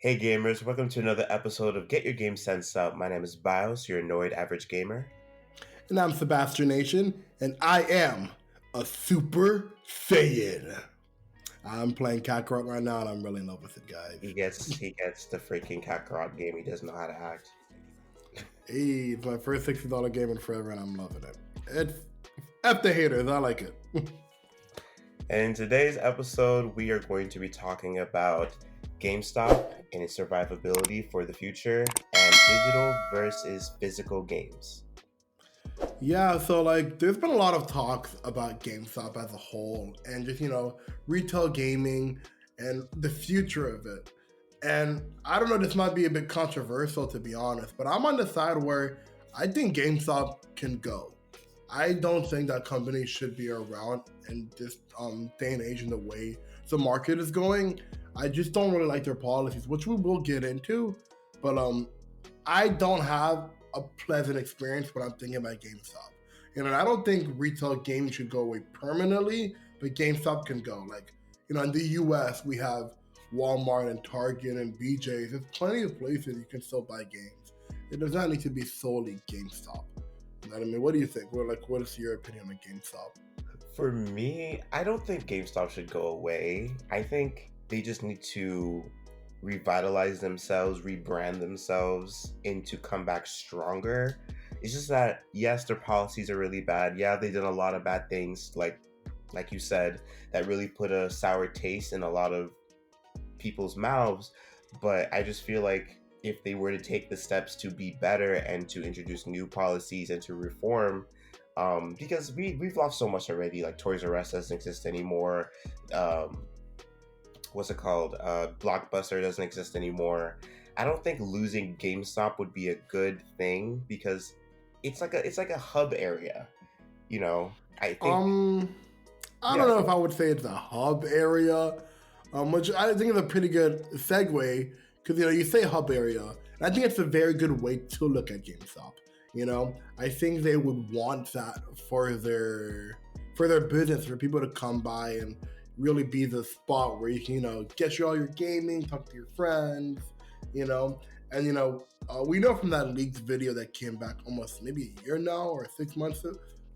Hey gamers, welcome to another episode of Get Your Game Sense Up. My name is Bios, your annoyed average gamer. And I'm Sebastien, and I am a Super Saiyan. I'm playing Kakarot right now, and I'm really in love with it, guys. He gets the freaking Kakarot game. He doesn't know how to act. Hey, it's my first $60 game in forever, and I'm loving it. It's F the haters, I like it. And in today's episode, we are going to be talking about GameStop and its survivability for the future and digital versus physical games. Yeah, so there's been a lot of talks about GameStop as a whole, and just retail gaming and the future of it. And I don't know, this might be a bit controversial to be honest, but I'm on the side where I think GameStop can go. I don't think that company should be around in this day and age in the way the market is going. I just don't really like their policies, which we will get into. But I don't have a pleasant experience when I'm thinking about GameStop. And I don't think retail gaming should go away permanently, but GameStop can go. In the US, we have Walmart and Target and BJ's. There's plenty of places you can still buy games. It does not need to be solely GameStop. You know what I mean? What do you think? What is your opinion on GameStop? For me, I don't think GameStop should go away. I think they just need to revitalize themselves, rebrand themselves, and to come back stronger. It's just that yes, their policies are really bad. Yeah, they did a lot of bad things, like you said, that really put a sour taste in a lot of people's mouths. But I just feel like if they were to take the steps to be better and to introduce new policies and to reform, because we've lost so much already. Like Toys R Us doesn't exist anymore. What's it called? Blockbuster doesn't exist anymore. I don't think losing GameStop would be a good thing because it's like a hub area. I think. I don't know if I would say it's a hub area, which I think is a pretty good segue because you say hub area, and I think it's a very good way to look at GameStop. I think they would want that for their business, for people to come by and really be the spot where you can get all your gaming, talk to your friends, and we know from that leaked video that came back almost maybe a year now or 6 months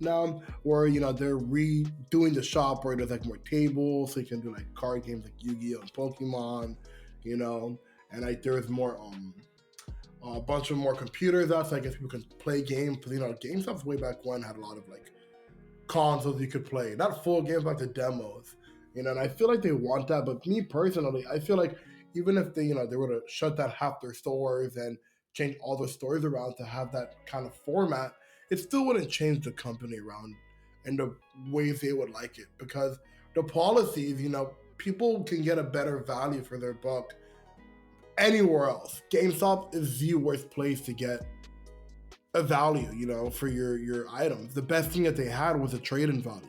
now, where they're redoing the shop where there's more tables, so you can do card games like Yu-Gi-Oh and Pokemon, and there's more a bunch of more computers out, so I guess people can play games. Because GameStop's way back when had a lot of consoles you could play, not full games, the demos. And I feel like they want that. But me personally, I feel like even if they they were to shut down half their stores and change all the stores around to have that kind of format, it still wouldn't change the company around in the ways they would like it, because the policies, people can get a better value for their buck anywhere else. GameStop is the worst place to get a value, for your items. The best thing that they had was a trade-in value,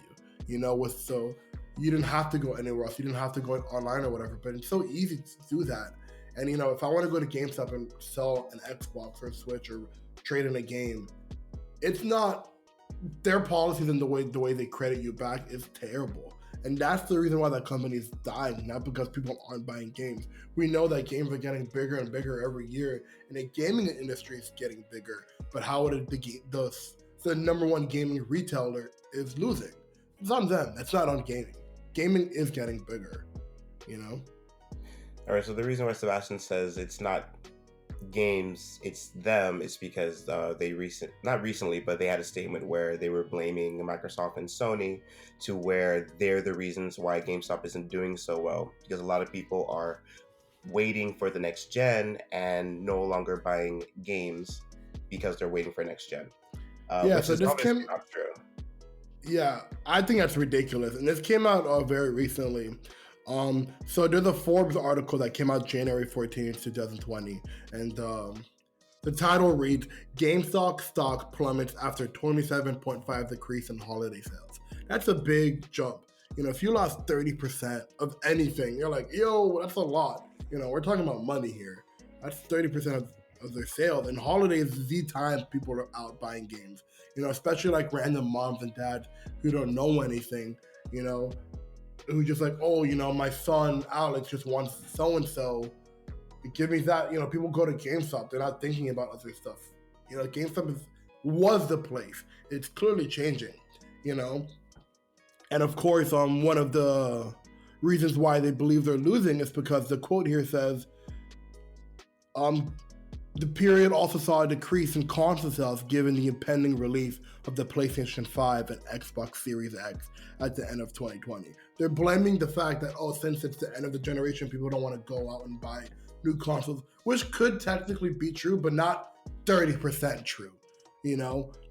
so you didn't have to go anywhere else. You didn't have to go online or whatever, but it's so easy to do that. And, if I want to go to GameStop and sell an Xbox or a Switch or trade in a game, it's not their policies, and the way they credit you back is terrible. And that's the reason why that company is dying, not because people aren't buying games. We know that games are getting bigger and bigger every year, and the gaming industry is getting bigger. But how the number one gaming retailer is losing? It's on them. It's not on gaming. Gaming is getting bigger, All right, so the reason why Sebastian says it's not games, it's them, is because not recently, but they had a statement where they were blaming Microsoft and Sony, to where they're the reasons why GameStop isn't doing so well, because a lot of people are waiting for the next gen and no longer buying games because they're waiting for next gen. Yeah, so this came not true. Yeah, I think that's ridiculous. And this came out very recently. So there's a Forbes article that came out January 14th, 2020. And the title reads, GameStop stock plummets after 27.5% decrease in holiday sales. That's a big jump. If you lost 30% of anything, you're like, yo, that's a lot. We're talking about money here. That's 30% of their sales. And holidays is the time people are out buying games. Especially random moms and dads who don't know anything, who just oh, my son Alex just wants so-and-so Give me that. People go to GameStop, they're not thinking about other stuff. GameStop was the place. It's clearly changing. You know, and of course, one of the reasons why they believe they're losing is because the quote here says, the period also saw a decrease in console sales given the impending release of the PlayStation 5 and Xbox Series X at the end of 2020. They're blaming the fact that, since it's the end of the generation, people don't want to go out and buy new consoles, which could technically be true, but not 30% true.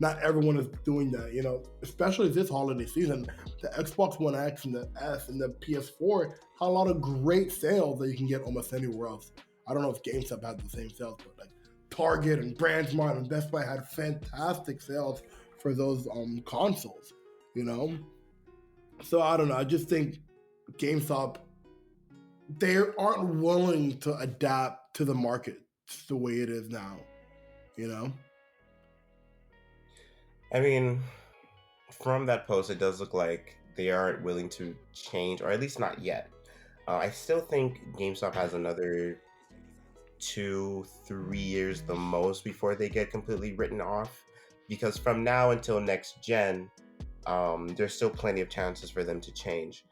Not everyone is doing that, especially this holiday season. The Xbox One X and the S and the PS4 had a lot of great sales that you can get almost anywhere else. I don't know if GameStop had the same sales, but like Target and BrandsMart and Best Buy had fantastic sales for those consoles, So I don't know. I just think GameStop, they aren't willing to adapt to the market the way it is now, I mean, from that post, it does look like they aren't willing to change, or at least not yet. I still think GameStop has another 2-3 years the most before they get completely written off, because from now until next gen, there's still plenty of chances for them to change.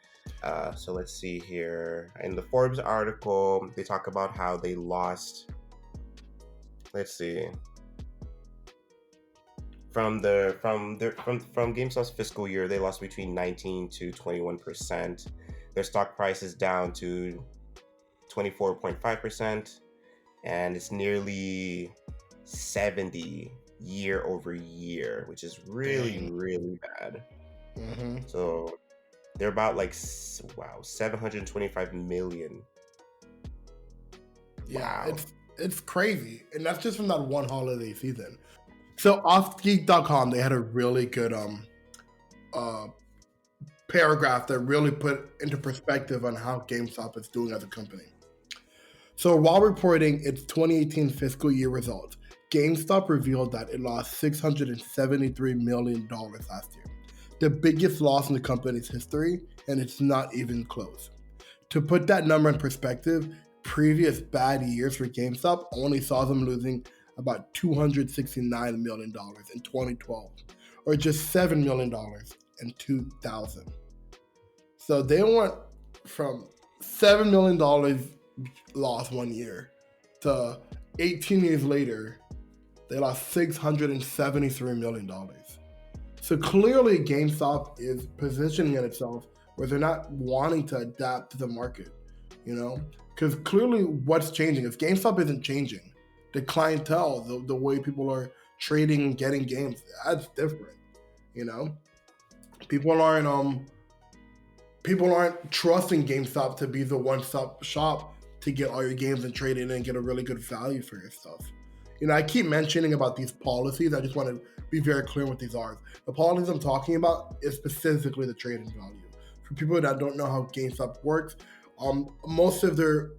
So let's see here. In the Forbes article, they talk about how they lost. Let's see. From GameStop's fiscal year, they lost between 19 to 21%. Their stock price is down to 24.5%, and it's nearly 70 year over year, which is really, really bad. Mm-hmm. So they're about 725 million. Yeah, wow. It's crazy, and that's just from that one holiday season. So offgeek.com, they had a really good paragraph that really put into perspective on how GameStop is doing as a company. So while reporting its 2018 fiscal year results, GameStop revealed that it lost $673 million last year, the biggest loss in the company's history, and it's not even close. To put that number in perspective, previous bad years for GameStop only saw them losing about $269 million in 2012, or just $7 million in 2000. So they went from $7 million loss one year to 18 years later, they lost $673 million. So clearly GameStop is positioning itself where they're not wanting to adapt to the market, because clearly what's changing, if GameStop isn't changing, the clientele, the way people are trading and getting games, that's different. People aren't trusting GameStop to be the one-stop shop to get all your games and trade in and get a really good value for your stuff. I keep mentioning about these policies. I just want to be very clear what these are. The policies I'm talking about is specifically the trading value. For people that don't know how GameStop works, most of their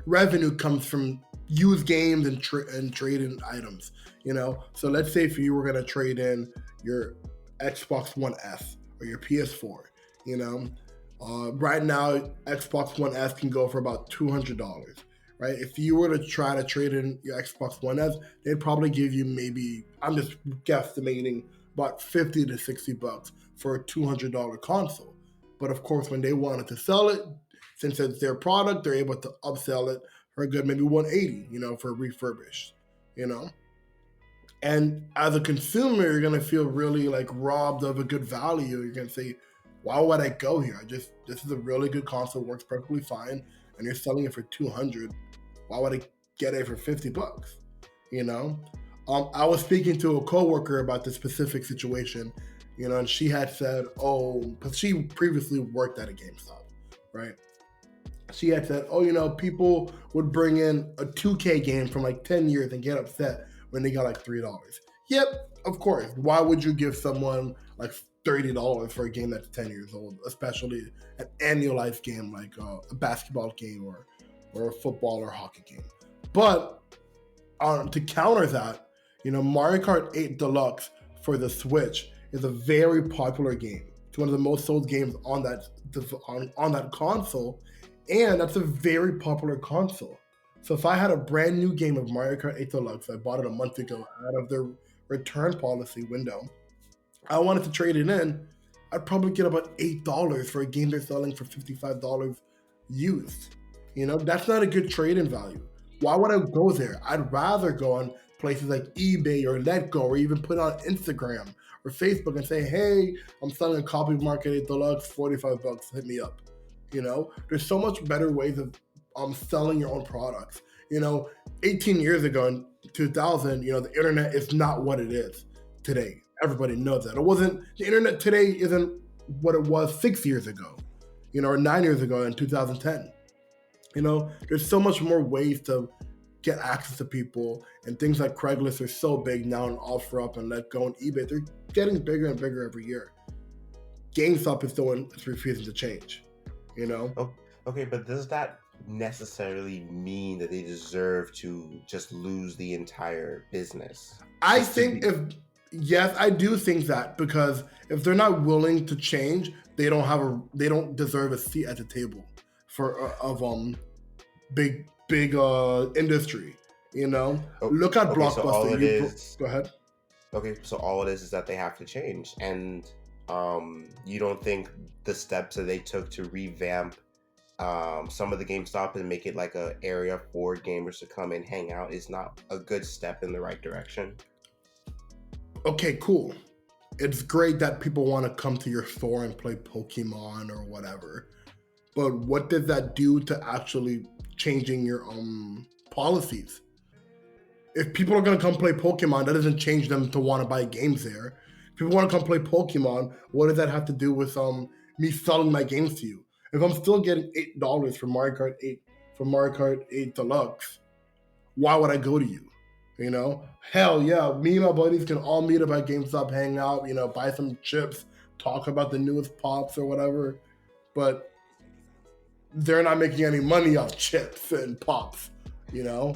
revenue comes from used games and trade-in items. So let's say if you were going to trade in your Xbox One S or your PS4, right now Xbox One S can go for about $200, right? If you were to try to trade in your Xbox One S, they'd probably give you maybe, I'm just guesstimating, about $50 to $60 for a $200 console. But of course, when they wanted to sell it, since it's their product, they're able to upsell it for a good maybe $180, for refurbished, And as a consumer, you're gonna feel really robbed of a good value. You're gonna say, why would I go here? This is a really good console, works perfectly fine, and you're selling it for $200. Why would I get it for $50? I was speaking to a coworker about this specific situation, and she had said, because she previously worked at a GameStop, right? She had said, people would bring in a 2K game from 10 years and get upset when they got $3. Yep, of course. Why would you give someone $30 for a game that's 10 years old, especially an annualized game like a basketball game or a football or hockey game? But to counter that, Mario Kart 8 Deluxe for the Switch is a very popular game. It's one of the most sold games on that console, And that's a very popular console. So if I had a brand new game of Mario Kart 8 Deluxe, I bought it a month ago out of their return policy window, I wanted to trade it in, I'd probably get about $8 for a game they're selling for $55 used. That's not a good trade-in value. Why would I go there? I'd rather go on places like eBay or Letgo or even put it on Instagram or Facebook and say, hey, I'm selling a copy of Market 8 Deluxe, $45, hit me up. There's so much better ways of selling your own products. 18 years ago in 2000, the internet is not what it is today. Everybody knows that. The internet today isn't what it was 6 years ago, or 9 years ago in 2010. There's so much more ways to get access to people, and things like Craigslist are so big now, and OfferUp and Letgo and eBay, they're getting bigger and bigger every year. GameStop is the one that's refusing to change. Oh, okay, but does that necessarily mean that they deserve to just lose the entire business? I Just to think be yes, I do think that, because if they're not willing to change, they don't deserve a seat at the table of big industry. oh, Look at okay, so all Blockbuster. it is Go ahead. okay, so all it is that they have to change, and you don't think the steps that they took to revamp some of the GameStop and make it like a area for gamers to come and hang out is not a good step in the right direction? Okay, cool. It's great that people want to come to your store and play Pokemon or whatever, but what does that do to actually changing your policies? If people are gonna come play Pokemon, that doesn't change them to want to buy games there. If people want to come play Pokemon, what does that have to do with me selling my games to you? If I'm still getting $8 for Mario Kart 8 Deluxe, why would I go to you? Hell yeah, me and my buddies can all meet up at GameStop, hang out, buy some chips, talk about the newest pops or whatever. But they're not making any money off chips and pops. You know,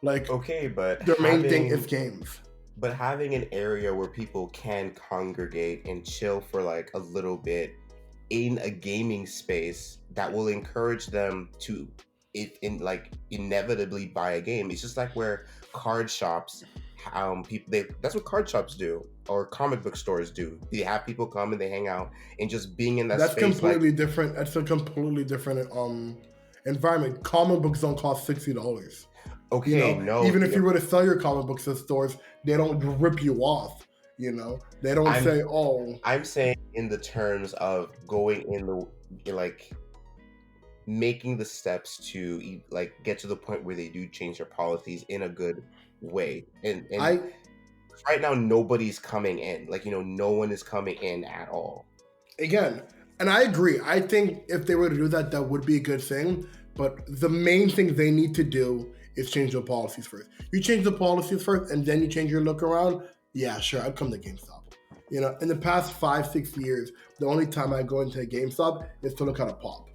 like Okay, their main thing is games. but having an area where people can congregate and chill for like a little bit in a gaming space that will encourage them to in like inevitably buy a game. It's just like where card shops people that's what card shops do, or comic book stores do. They have people come and they hang out, and just being in that That's space, like, completely different. That's a completely different environment. Comic books don't cost $60. okay, no, Even if you were to sell your comic books at stores, they don't rip you off. They don't I'm say, "Oh, I'm saying in the terms of going in the like making the steps to like get to the point where they do change their policies in a good way. And I right now nobody's coming in. Like, no one is coming in at all. again," and I agree. I think if they were to do that, that would be a good thing. But the main thing they need to do is change the policies first. You change the policies first, and then you change your look around. Yeah, sure, I'd come to GameStop. In the past 5-6 years, the only time I go into a GameStop is to look at a pop.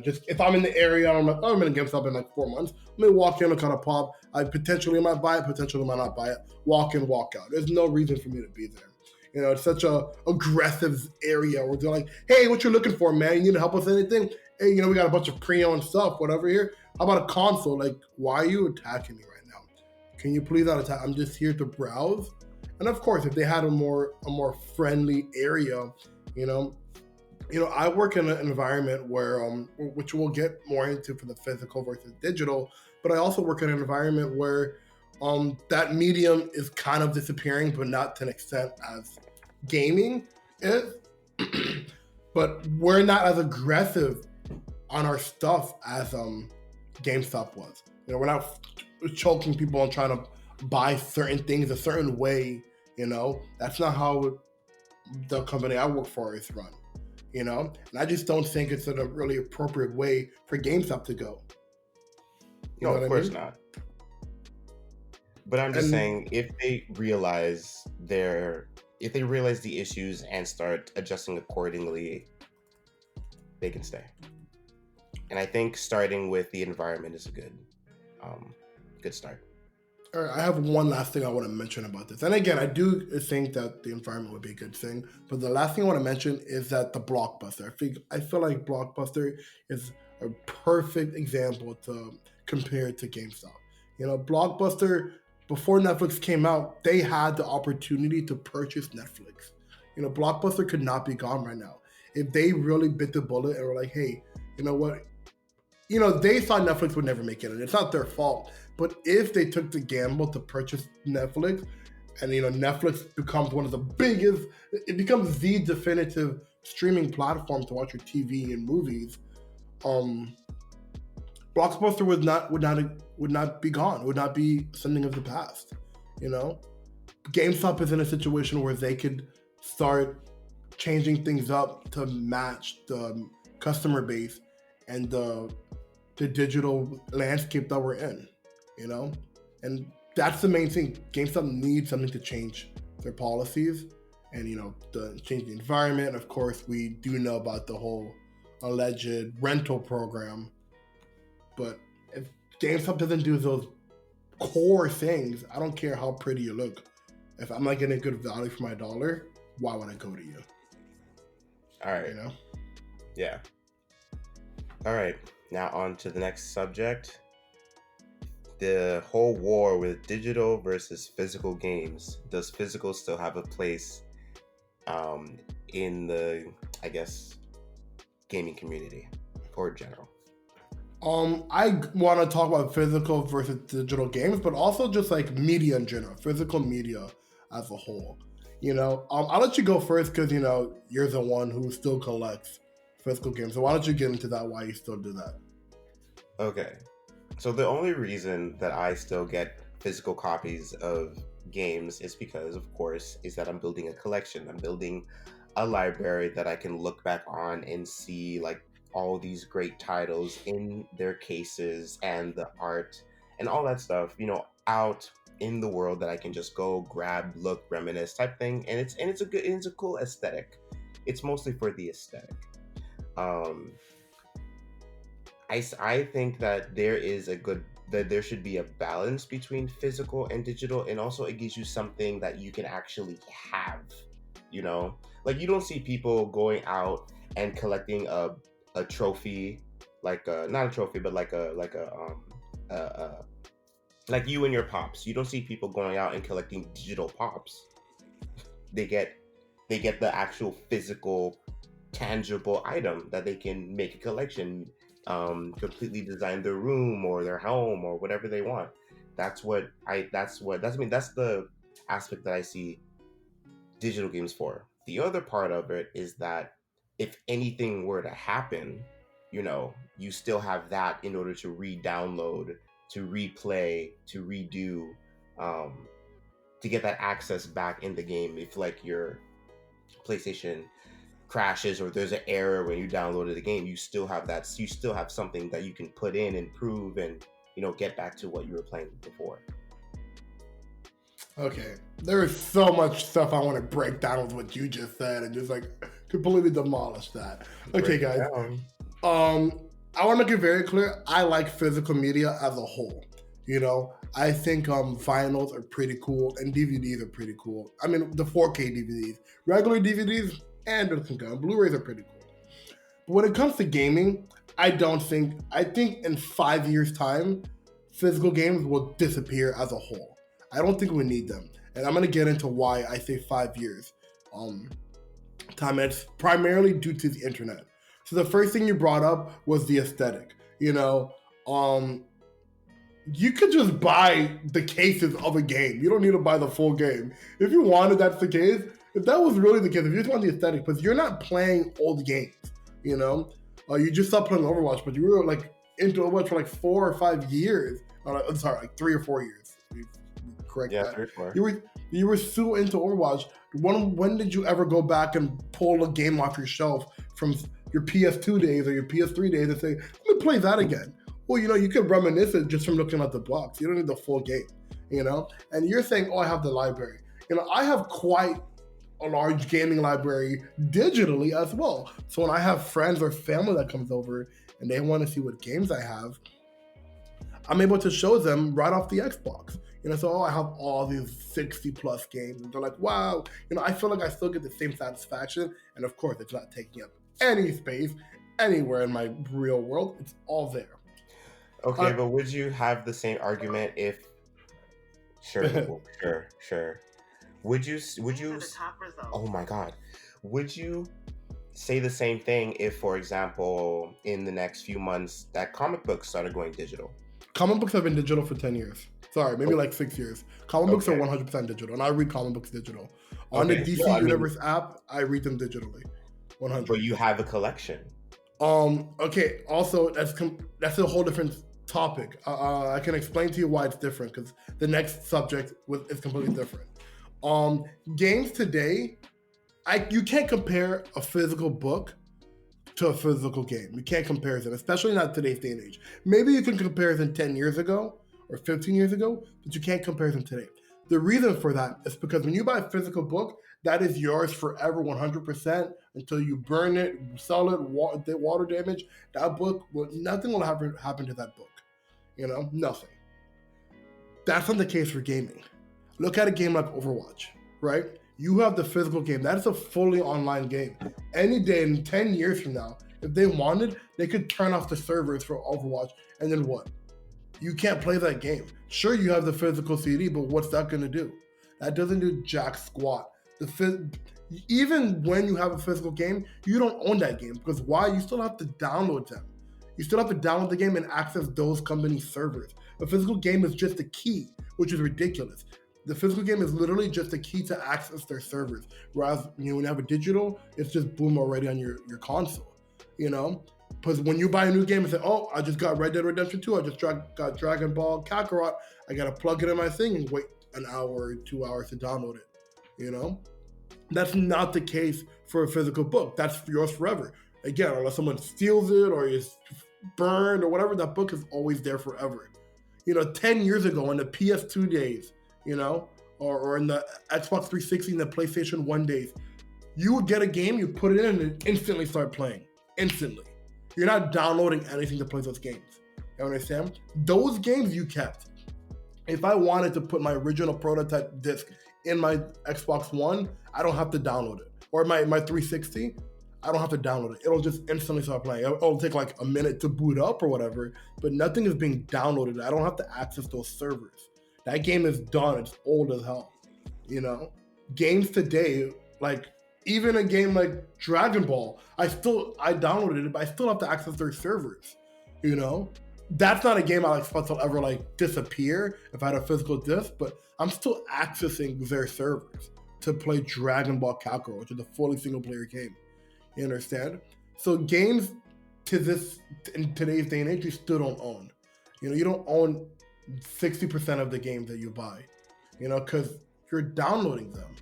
Just if I'm in the area and I'm like, oh, I'm in a GameStop in like 4 months, let me walk in, look at a pop. I potentially might buy it, potentially might not buy it. Walk in, walk out. There's no reason for me to be there. It's such a aggressive area where they're like, hey, what you looking for, man? You need to help us with anything? Hey, we got a bunch of pre-owned stuff, whatever here. How about a console? Like, why are you attacking me right now? Can you please not attack? I'm just here to browse. And of course, if they had a more friendly area, I work in an environment where, which we'll get more into for the physical versus digital, but I also work in an environment where that medium is kind of disappearing, but not to an extent as gaming is. But we're not as aggressive on our stuff as GameStop was. We're not choking people and trying to buy certain things a certain way. That's not how the company I work for is run. And I just don't think it's a really appropriate way for GameStop to go. No, of course not. But I'm just saying, if they realize the issues and start adjusting accordingly, they can stay. And I think starting with the environment is a good start. All right, I have one last thing I want to mention about this. And again, I do think that the environment would be a good thing. But the last thing I want to mention is that the Blockbuster. I feel like Blockbuster is a perfect example to compare to GameStop. Blockbuster, before Netflix came out, they had the opportunity to purchase Netflix. Blockbuster could not be gone right now. If they really bit the bullet and were like, hey, you know what? They thought Netflix would never make it, and it's not their fault. But if they took the gamble to purchase Netflix, and Netflix becomes one of the biggest, it becomes the definitive streaming platform to watch your TV and movies. Blockbuster would not be gone. Would not be something of the past. GameStop is in a situation where they could start changing things up to match the customer base and the digital landscape that we're in, and that's the main thing. GameStop needs something to change their policies and change the environment. Of course, we do know about the whole alleged rental program, but if GameStop doesn't do those core things, I don't care how pretty you look. If I'm not getting good value for my dollar, why would I go to you? All right. Yeah. All right. Now on to the next subject. The whole war with digital versus physical games. Does physical still have a place in the, I guess, gaming community or general? I want to talk about physical versus digital games, but also just like media in general, physical media as a whole. I'll let you go first because you're the one who still collects physical games. So why don't you get into that? Why you still do that? Okay, so the only reason that I still get physical copies of games is because, of course, is that I'm building a collection. I'm building a library that I can look back on and see like all these great titles in their cases and the art and all that stuff, out in the world that I can just go grab, look, reminisce type thing. And it's a cool aesthetic. It's mostly for the aesthetic. I think that there should be a balance between physical and digital, and also it gives you something that you can actually have, like you don't see people going out and collecting a trophy, like not a trophy, but like you and your pops. You don't see people going out and collecting digital pops. They get the actual physical, tangible item that they can make a collection, completely design their room or their home or whatever they want. That's the aspect that I see digital games for. The other part of it is that if anything were to happen, you still have that in order to re-download, to replay, to redo, to get that access back in the game. If like your PlayStation crashes or there's an error when you downloaded the game, you still have something that you can put in, improve, and get back to what you were playing before. Okay, there is so much stuff I want to break down with what you just said and just like completely demolish that. Okay, guys. I want to make it very clear. I like physical media as a whole. I think vinyls are pretty cool and DVDs are pretty cool. I mean, the 4K DVDs, regular DVDs, and Blu-rays are pretty cool. But when it comes to gaming, I think in 5 years' time, physical games will disappear as a whole. I don't think we need them. And I'm going to get into why I say 5 years. Time, it's primarily due to the internet. So the first thing you brought up was the aesthetic. You could just buy the cases of a game. You don't need to buy the full game. If you wanted, that's the case. If that was really the case, if you just want the aesthetic, but you're not playing old games, you just stopped playing Overwatch, but you were like into Overwatch for like 4 or 5 years. I'm sorry, like 3 or 4 years. Correct. Yeah, that. 3 or 4. You were so into Overwatch. When did you ever go back and pull a game off your shelf from your PS2 days or your PS3 days and say, let me play that again? Well, you could reminisce it just from looking at the box. You don't need the full game, And you're saying, I have the library. I have quite a large gaming library digitally as well. So when I have friends or family that comes over and they want to see what games I have, I'm able to show them right off the Xbox. So, oh, I have all these 60 plus games. And they're like, wow, I feel like I still get the same satisfaction. And of course, it's not taking up any space anywhere in my real world. It's all there. Okay, but would you have the same argument if? Sure, sure. Would you? Oh my God, would you say the same thing if, for example, in the next few months, that comic books started going digital? Comic books have been digital for 10 years. Sorry, maybe like 6 years. Comic books are 100% digital, and I read comic books digital. On the DC Universe app, I read them digitally. 100. But you have a collection. Okay. Also, that's a whole different topic. I can explain to you why it's different because the next subject is completely different. Games today, you can't compare a physical book to a physical game. You can't compare them, especially not today's day and age. Maybe you can compare them 10 years ago or 15 years ago, but you can't compare them today. The reason for that is because when you buy a physical book, that is yours forever, 100%, until you burn it, sell it, water damage. That book, nothing will happen to that book. Nothing. That's not the case for gaming. Look at a game like Overwatch, right? You have the physical game. That is a fully online game. Any day in 10 years from now, if they wanted, they could turn off the servers for Overwatch, and then what? You can't play that game. Sure, you have the physical CD, but what's that going to do? That doesn't do jack squat. Even when you have a physical game, you don't own that game because why? You still have to download them. You still have to download the game and access those company servers. A physical game is just a key, which is ridiculous. The physical game is literally just a key to access their servers. Whereas when you have a digital, it's just boom already on your console. Because when you buy a new game and say, oh, I just got Red Dead Redemption 2, I just got Dragon Ball Kakarot, I gotta plug it in my thing and wait an hour or 2 hours to download it. That's not the case for a physical book. That's yours forever. Again, unless someone steals it or is burned or whatever, that book is always there forever. 10 years ago in the PS2 days, or in the Xbox 360 and the PlayStation 1 days, you would get a game, you put it in, and it instantly start playing. Instantly. You're not downloading anything to play those games. You understand? Those games you kept. If I wanted to put my original prototype disc in my Xbox One, I don't have to download it. Or my 360, I don't have to download it. It'll just instantly start playing. It'll take like a minute to boot up or whatever, but nothing is being downloaded. I don't have to access those servers. That game is done. It's old as hell. Games today, like even a game like Dragon Ball, I downloaded it, but I still have to access their servers. That's not a game I expect will ever disappear if I had a physical disc, but I'm still accessing their servers to play Dragon Ball Kakarot, which is a fully single player game. You understand? So games in today's day and age, you still don't own. You don't own 60% of the games that you buy, because you're downloading them.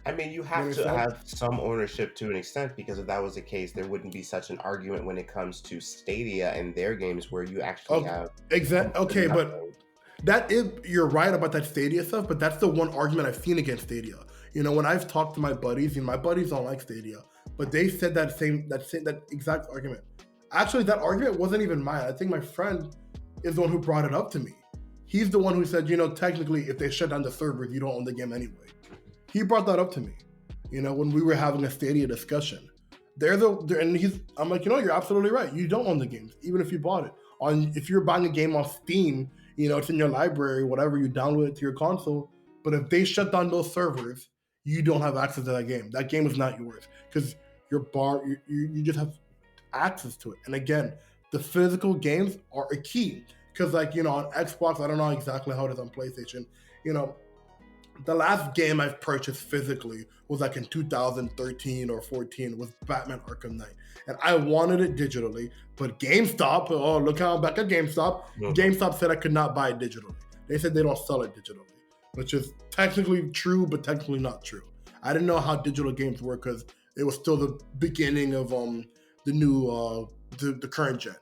I mean, you have to have some ownership to an extent, because if that was the case, there wouldn't be such an argument when it comes to Stadia and their games where you actually have... Exactly. Okay, but you're right about that Stadia stuff, but that's the one argument I've seen against Stadia. When I've talked to my buddies, my buddies don't like Stadia, but they said that exact argument. Actually, that argument wasn't even mine. I think my friend is the one who brought it up to me. He's the one who said, technically, if they shut down the servers, you don't own the game anyway. He brought that up to me, when we were having a Stadia discussion. I'm like, you're absolutely right. You don't own the games, even if you bought it. If you're buying a game off Steam, it's in your library, whatever, you download it to your console. But if they shut down those servers, you don't have access to that game. That game is not yours because you just have access to it. And again, the physical games are a key because, on Xbox, I don't know exactly how it is on PlayStation. The last game I've purchased physically was in 2013 or 14 was Batman Arkham Knight. And I wanted it digitally, but GameStop, look how I'm back at GameStop. Mm-hmm. GameStop said I could not buy it digitally. They said they don't sell it digitally, which is technically true, but technically not true. I didn't know how digital games work because it was still the beginning of the new, the current gen,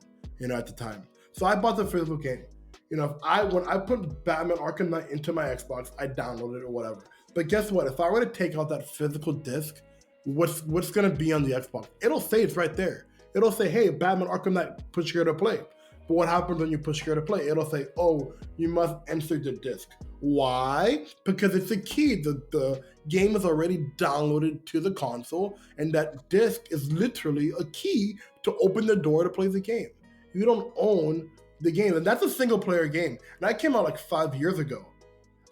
at the time. So I bought the physical game. When I put Batman Arkham Knight into my Xbox, I downloaded it or whatever. But guess what? If I were to take out that physical disc, what's going to be on the Xbox? It'll say it's right there. It'll say, hey, Batman Arkham Knight, push here to play. But what happens when you push share to play? It'll say, oh, you must insert the disc. Why? Because it's a key. The game is already downloaded to the console, and that disc is literally a key to open the door to play the game. You don't own the game, and that's a single player game. And that came out like 5 years ago.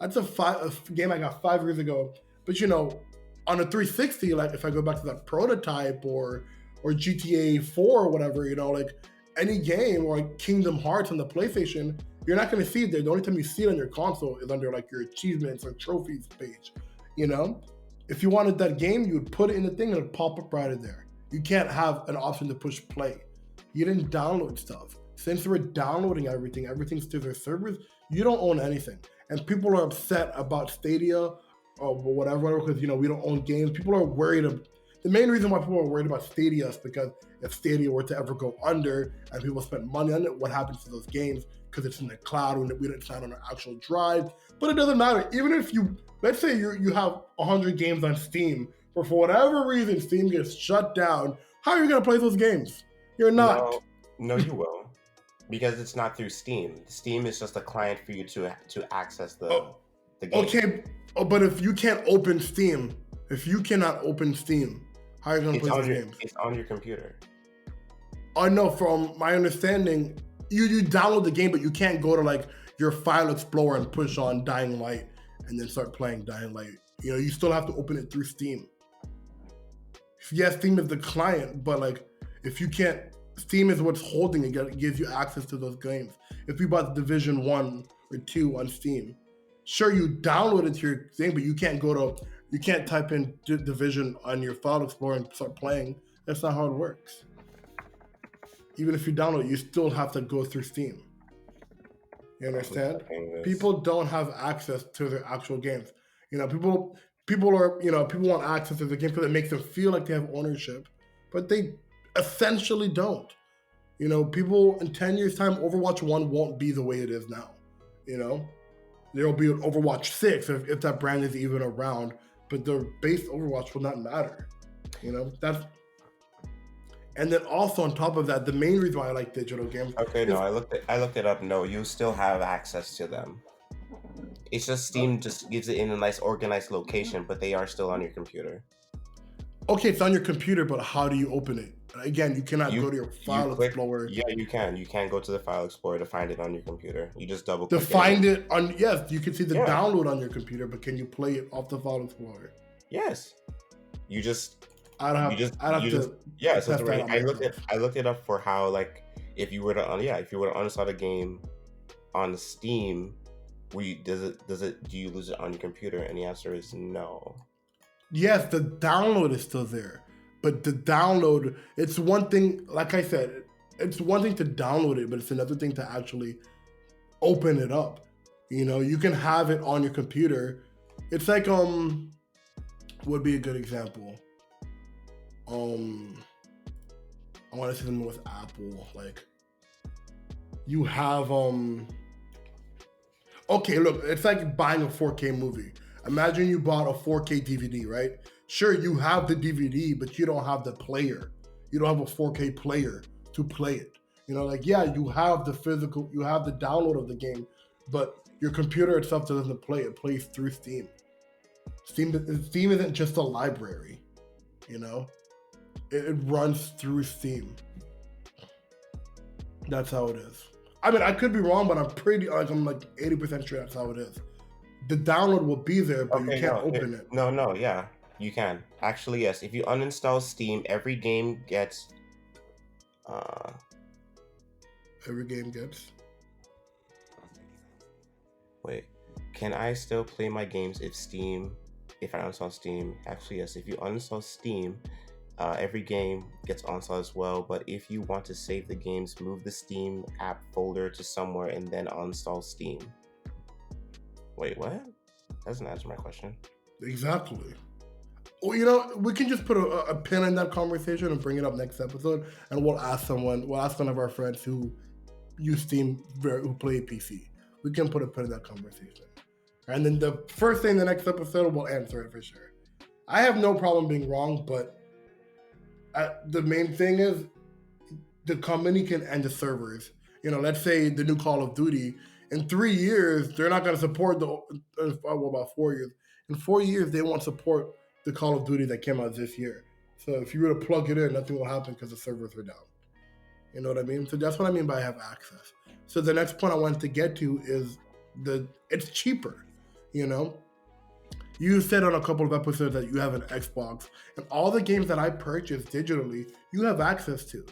That's a game I got 5 years ago. But on a 360, like if I go back to that prototype or GTA 4 or whatever, like any game or like Kingdom Hearts on the PlayStation, you're not going to see it there. The only time you see it on your console is under like your achievements or trophies page. If you wanted that game, you would put it in the thing and it'd pop up right in there. You can't have an option to push play. You didn't download stuff. Since we're downloading everything's through their servers, you don't own anything. And people are upset about Stadia or whatever because, we don't own games. People are worried. The main reason why people are worried about Stadia is because if Stadia were to ever go under and people spend money on it, what happens to those games? Because it's in the cloud and we don't sign on an actual drive. But it doesn't matter. Even if let's say you have 100 games on Steam, but for whatever reason Steam gets shut down, how are you going to play those games? You're not. No, you will. Because it's not through Steam. Steam is just a client for you to access the game. Okay, but if you can't open Steam, if you cannot open Steam, how are you going to play those games? It's on your computer. I know from my understanding, you download the game, but you can't go to like your file explorer and push on Dying Light and then start playing Dying Light. You still have to open it through Steam. Yes, Steam is the client, but like if you can't, Steam is what's holding it. It gives you access to those games. If you bought Division 1 or 2 on Steam, sure, you download it to your thing, but you can't type in Division on your file explorer and start playing. That's not how it works. Even if you download it, you still have to go through Steam. You understand? People don't have access to their actual games. People want access to the game because it makes them feel like they have ownership, but they essentially don't. People in 10 years time, Overwatch 1 won't be the way it is now. There'll be an Overwatch 6 if that brand is even around, but the base Overwatch will not matter. And then also on top of that, the main reason why I like digital games. Okay, no, I looked it up. No, you still have access to them. It's just Steam just gives it in a nice organized location, but they are still on your computer. Okay, it's on your computer, but how do you open it? Again, you cannot go to your file explorer. Yeah, you can. You can go to the file explorer to find it on your computer. You just double click. To find it on, yes, you can see the download on your computer, but can you play it off the file explorer? Yes. You just. I looked it up for how, like, if you were to uninstall the game on Steam, do you lose it on your computer? And the answer is no. Yes, the download is still there. But the download, it's one thing, like I said, it's one thing to download it, but it's another thing to actually open it up. You can have it on your computer. It's like, would be a good example. I want to say something with Apple. Like, you have, okay, look, it's like buying a 4K movie. Imagine you bought a 4K DVD, right? Sure, you have the DVD, but you don't have the player. You don't have a 4K player to play it. You have the physical, you have the download of the game, but your computer itself doesn't play. It plays through Steam. Steam isn't just a library, It runs through Steam. That's how it is. I mean, I could be wrong, but I'm like 80% sure that's how it is. The download will be there, but you can't open it. No, yeah. You can. Actually, yes. If you uninstall Steam, every game gets... Every game gets? Wait. Can I still play my games if I uninstall Steam? Actually, yes. If you uninstall Steam, every game gets uninstalled as well. But if you want to save the games, move the Steam app folder to somewhere and then uninstall Steam. Wait, what? That doesn't answer my question. Exactly. Well, we can just put a pin in that conversation and bring it up next episode, and we'll ask one of our friends who use Steam, who play PC. We can put a pin in that conversation. And then the first thing in the next episode, we'll answer it for sure. I have no problem being wrong, but the main thing is the company can end the servers. let's say the new Call of Duty, in 3 years, they're not going to support about 4 years. In 4 years, they won't support the Call of Duty that came out this year. So if you were to plug it in, nothing will happen because the servers are down. You know what I mean? So that's what I mean by have access. So the next point I wanted to get to is it's cheaper. You said on a couple of episodes that you have an Xbox, and all the games that I purchased digitally, you have access to.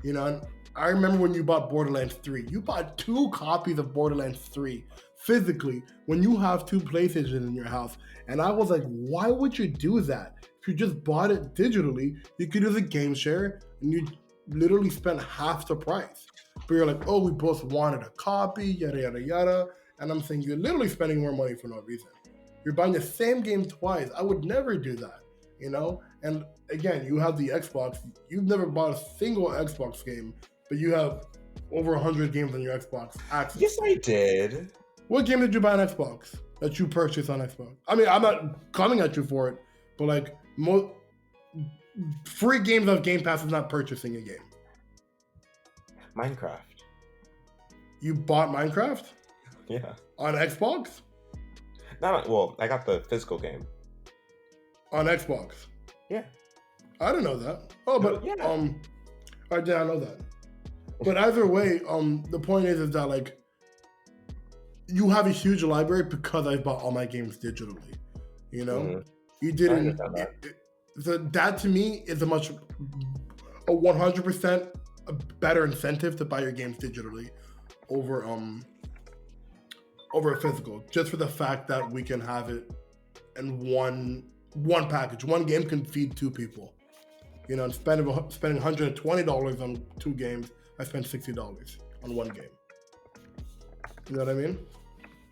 And I remember when you bought Borderlands 3. You bought 2 copies of Borderlands 3 physically when you have 2 PlayStations in your house. And I was like, why would you do that? If you just bought it digitally, you could use a game share and you literally spent half the price. But you're like, oh, we both wanted a copy, yada, yada, yada. And I'm saying you're literally spending more money for no reason. You're buying the same game twice. I would never do that, And again, you have the Xbox. You've never bought a single Xbox game, but you have over 100 games on your Xbox access. Yes, I did. What game did you buy on Xbox that you purchased on Xbox? I mean, I'm not coming at you for it, but like free games on Game Pass is not purchasing a game. Minecraft. You bought Minecraft? Yeah. On Xbox? Well, I got the physical game. On Xbox? Yeah. I didn't know that. Oh, but yeah. I did not know that. But either way, the point is that like you have a huge library because I bought all my games digitally. Mm-hmm. You didn't. So that to me is a 100% a better incentive to buy your games digitally over a physical, just for the fact that we can have it in one package. One game can feed 2 people. And spending $120 on 2 games, I spent $60 on 1 game. You know what I mean?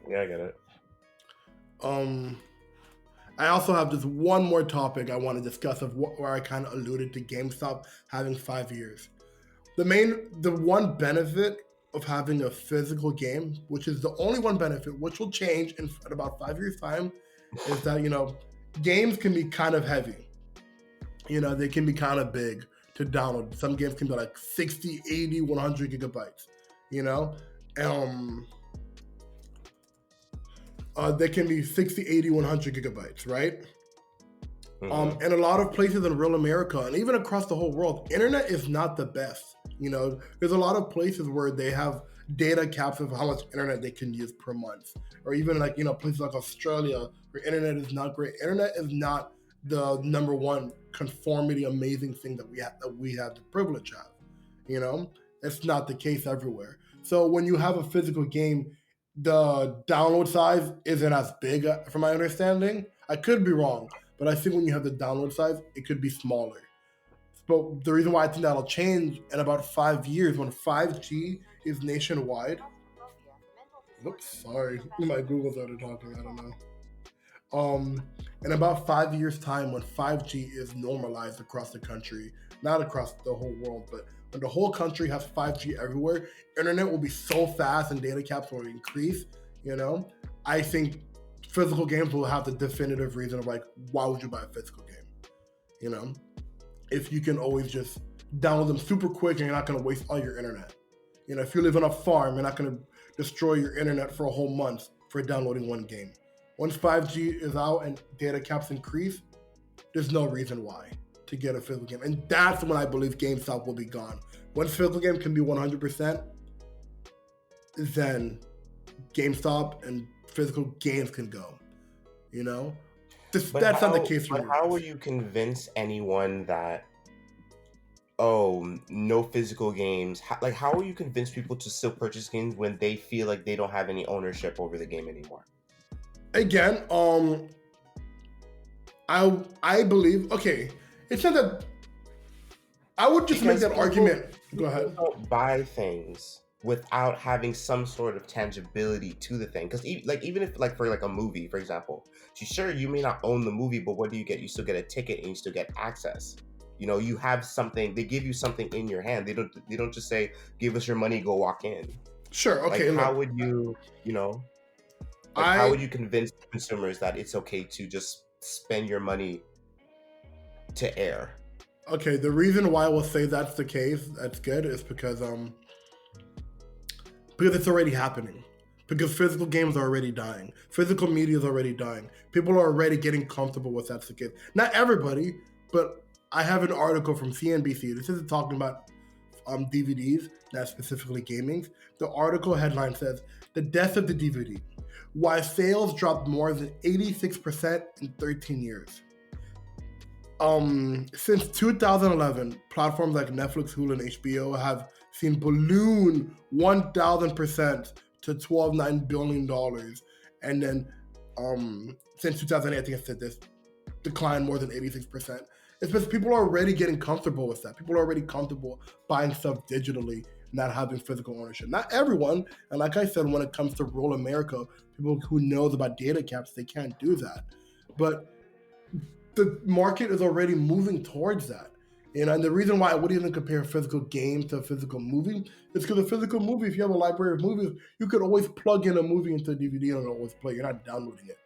Yeah, I get it. I also have just one more topic I want to discuss where I kind of alluded to GameStop having 5 years. The one benefit of having a physical game, which is the only one benefit, which will change in about 5 years' time, is that, games can be kind of heavy. They can be kind of big to download. Some games can be like 60, 80, 100 gigabytes, they can be 60, 80, 100 gigabytes, right? Mm-hmm. And a lot of places in rural America, and even across the whole world, internet is not the best. There's a lot of places where they have data caps of how much internet they can use per month. Or even like, places like Australia where internet is not great. Internet is not the number one conformity, amazing thing that we have the privilege of. It's not the case everywhere. So when you have a physical game, the download size isn't as big, from my understanding. I could be wrong, but I think when you have the download size, it could be smaller. But the reason why I think that'll change in about 5 years, when 5G is nationwide. Oops, sorry, my Google started talking. I don't know. In about 5 years' time, when 5G is normalized across the country, not across the whole world, but when the whole country has 5G everywhere, internet will be so fast and data caps will increase. I think physical games will have the definitive reason of like, why would you buy a physical game? If you can always just download them super quick and you're not going to waste all your internet. If you live on a farm, you're not going to destroy your internet for a whole month for downloading one game. Once 5G is out and data caps increase, there's no reason why to get a physical game. And that's when I believe GameStop will be gone. Once physical game can be 100%, then GameStop and physical games can go. That's not the case for me. How will you convince anyone that, no physical games? How will you convince people to still purchase games when they feel like they don't have any ownership over the game anymore? Again, I believe, okay, it's not that I would just make that argument. Go ahead. Don't buy things without having some sort of tangibility to the thing, because even if for a movie, for example, sure, you may not own the movie, but what do you get? You still get a ticket and you still get access. You have something. They give you something in your hand. They don't just say, give us your money, go walk in. Sure. Okay. How would you how would you convince consumers that it's okay to just spend your money to air? Okay, the reason why I will say that's the case, that's good, is because Because it's already happening. Because physical games are already dying. Physical media is already dying. People are already getting comfortable with that's the case. Not everybody, but I have an article from CNBC. This isn't talking about DVDs, not specifically gaming. The article headline says, "The death of the DVD. Why sales dropped more than 86% in 13 years." Since 2011, platforms like Netflix, Hulu, and HBO have seen balloon 1,000% to $12.9 billion. And then since 2008, I think I said this, declined more than 86%. It's because people are already getting comfortable with that. People are already comfortable buying stuff digitally, not having physical ownership. Not everyone, and like I said, when it comes to rural America, people who knows about data caps, they can't do that. But the market is already moving towards that. And the reason why I wouldn't even compare a physical game to a physical movie is because a physical movie, if you have a library of movies, you could always plug in a movie into a DVD and it'll always play. You're not downloading it.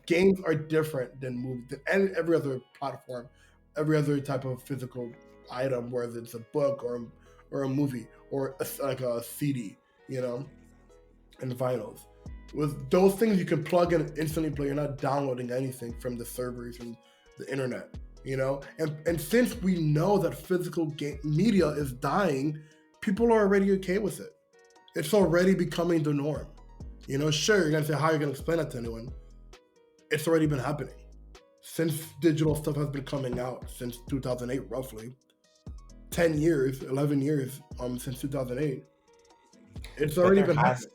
Games are different than movies, than every other platform, every other type of physical item, whether it's a book or a movie or like a CD, and vinyls. With those things, you can plug in and instantly play. You're not downloading anything from the servers and the internet, And since we know that physical media is dying, people are already okay with it. It's already becoming the norm. Sure, you're gonna say, how are you gonna explain that to anyone? It's already been happening since digital stuff has been coming out since 2008, roughly 10 years, 11 years, since 2008. It's already been happening.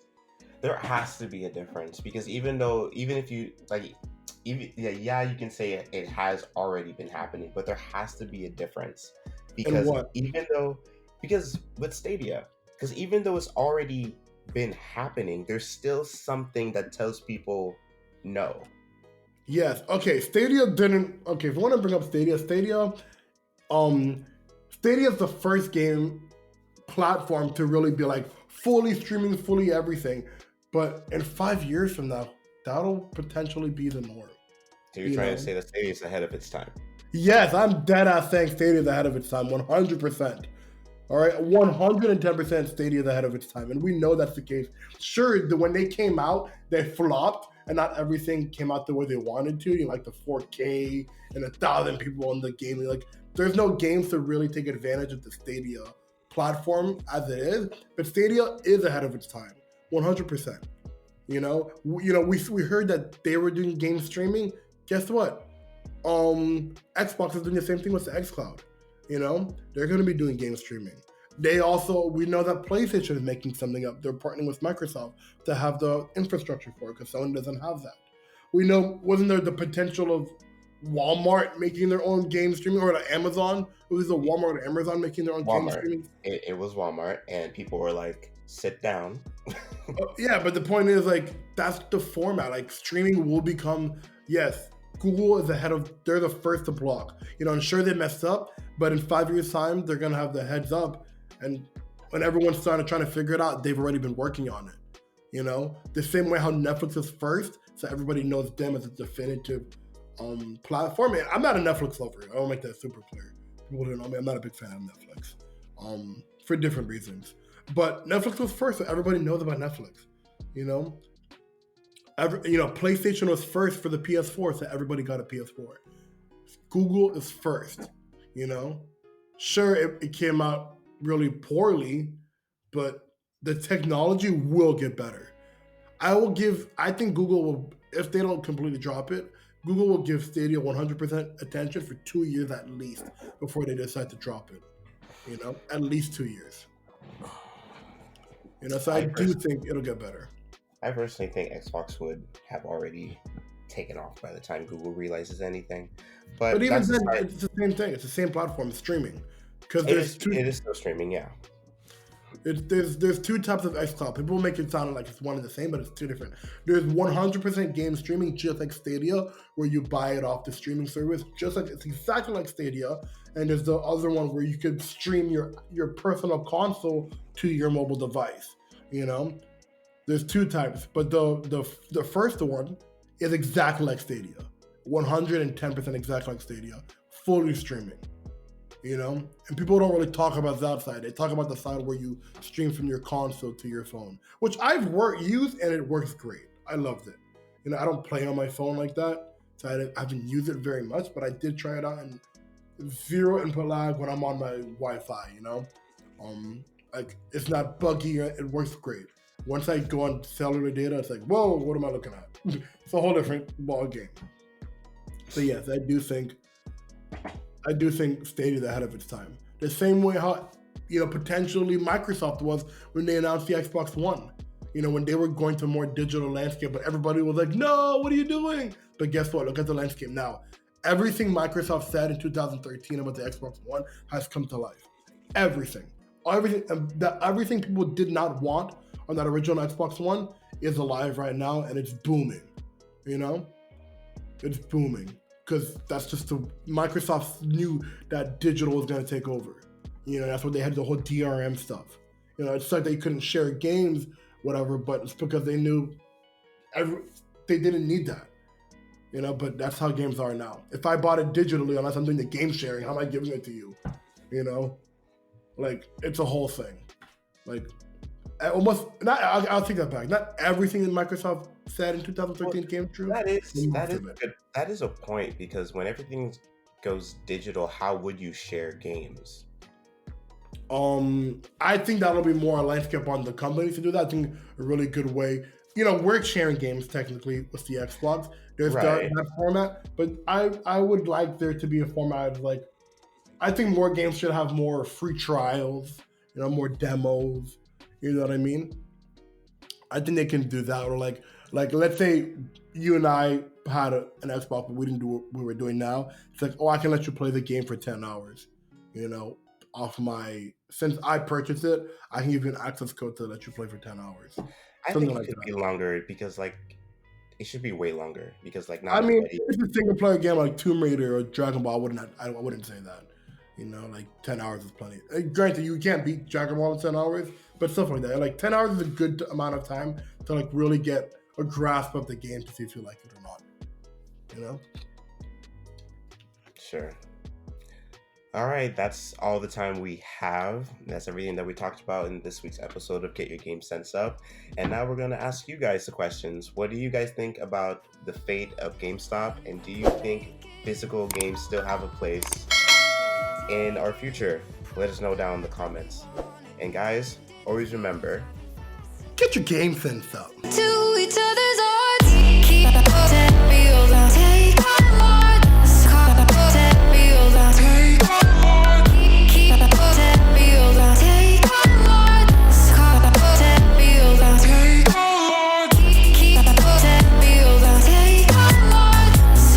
There has to be a difference, because even if you you can say it has already been happening, but there has to be a difference, because because with Stadia, because even though it's already been happening, there's still something that tells people no. Yes. Okay. Stadia didn't. Okay. If you want to bring up Stadia, Stadia is the first game platform to really be like fully streaming, fully everything. But in 5 years from now, that'll potentially be the norm. So you're trying to say that Stadia is ahead of its time? Yes, I'm dead ass saying Stadia is ahead of its time, 100%. All right, 110% Stadia is ahead of its time, and we know that's the case. Sure, when they came out, they flopped, and not everything came out the way they wanted to. Like the 4K and 1,000 people on the game. Like, there's no games to really take advantage of the Stadia platform as it is, but Stadia is ahead of its time. 100%. We heard that they were doing game streaming. Guess what? Xbox is doing the same thing with the xCloud. They're going to be doing game streaming. We know that PlayStation is making something up. They're partnering with Microsoft to have the infrastructure for it, because Sony doesn't have that. We know, wasn't there the potential of Walmart making their own game streaming, or like Amazon? It was the Walmart or Amazon making their own game streaming. It was Walmart, and people were like, sit down. Yeah, but the point is, that's the format. Streaming will become, yes, Google is they're the first to block. I'm sure they messed up, but in 5 years' time, they're going to have the heads up. And when everyone's trying to figure it out, they've already been working on it. The same way how Netflix is first, so everybody knows them as a definitive platform. And I'm not a Netflix lover. I want to make that super clear. People don't know me. I'm not a big fan of Netflix for different reasons. But Netflix was first, so everybody knows about Netflix. PlayStation was first for the PS4, so everybody got a PS4. Google is first. Sure, it came out really poorly, but the technology will get better. I think Google will, if they don't completely drop it, Google will give Stadia 100% attention for 2 years at least before they decide to drop it. At least 2 years. So I do think it'll get better. I personally think Xbox would have already taken off by the time Google realizes anything. But even then, it's the same thing. It's the same platform, streaming. Because it is still streaming, yeah. There's two types of xCloud. People make it sound like it's one and the same, but it's two different. There's 100% game streaming, just like Stadia, where you buy it off the streaming service, it's exactly like Stadia. And there's the other one where you could stream your personal console to your mobile device. There's two types, but the first one is exactly like Stadia, 110% exactly like Stadia, fully streaming. you know? And people don't really talk about that side. They talk about the side where you stream from your console to your phone, which I've used and it works great. I loved it. You know, I don't play on my phone like that, so I haven't used it very much, but I did try it out, and zero input lag when I'm on my Wi-Fi, you know? Like, it's not buggy, it works great. Once I go on cellular data, it's like, whoa, what am I looking at? It's a whole different ball game. So yes, I do think Stadia is ahead of its time. The same way how, you know, potentially Microsoft was when they announced the Xbox One. You know, when they were going to a more digital landscape, but everybody was like, no, what are you doing? But guess what? Look at the landscape now. Everything Microsoft said in 2013 about the Xbox One has come to life. Everything people did not want on that original Xbox One is alive right now, and it's booming. You know, it's booming because that's just Microsoft knew that digital was going to take over. You know, that's what they had, the whole DRM stuff. You know, it's like they couldn't share games, whatever, but it's because they knew they didn't need that. You know, but that's how games are now. If I bought it digitally, unless I'm doing the game sharing, how am I giving it to you? You know, like, it's a whole thing. Like, I'll take that back. Not everything that Microsoft said in 2013 came true. That is a point, because when everything goes digital, how would you share games? I think that'll be more a landscape on the companies to do that. I think a really good way. You know, we're sharing games technically with the Xbox. There's that format, but I would like there to be a format of, like, I think more games should have more free trials, you know, more demos. You know what I mean? I think they can do that. Or like let's say you and I had an Xbox, but we didn't do what we were doing now. It's like, oh, I can let you play the game for 10 hours, you know, since I purchased it, I can give you an access code to let you play for 10 hours. I think it could be longer, because, like, it should be way longer, because, like, not if it's a single player game like Tomb Raider or Dragon Ball, I wouldn't say that. You know, like 10 hours is plenty. Granted, you can't beat Dragon Ball in 10 hours, but stuff like that. Like 10 hours is a good amount of time to, like, really get a grasp of the game to see if you like it or not. You know? Sure. All right, that's all the time we have. That's everything that we talked about in this week's episode of Get Your Game Sense Up. And now we're going to ask you guys the questions. What do you guys think about the fate of GameStop? And do you think physical games still have a place in our future? Let us know down in the comments. And guys, always remember, get your game sense up. To each other's hearts.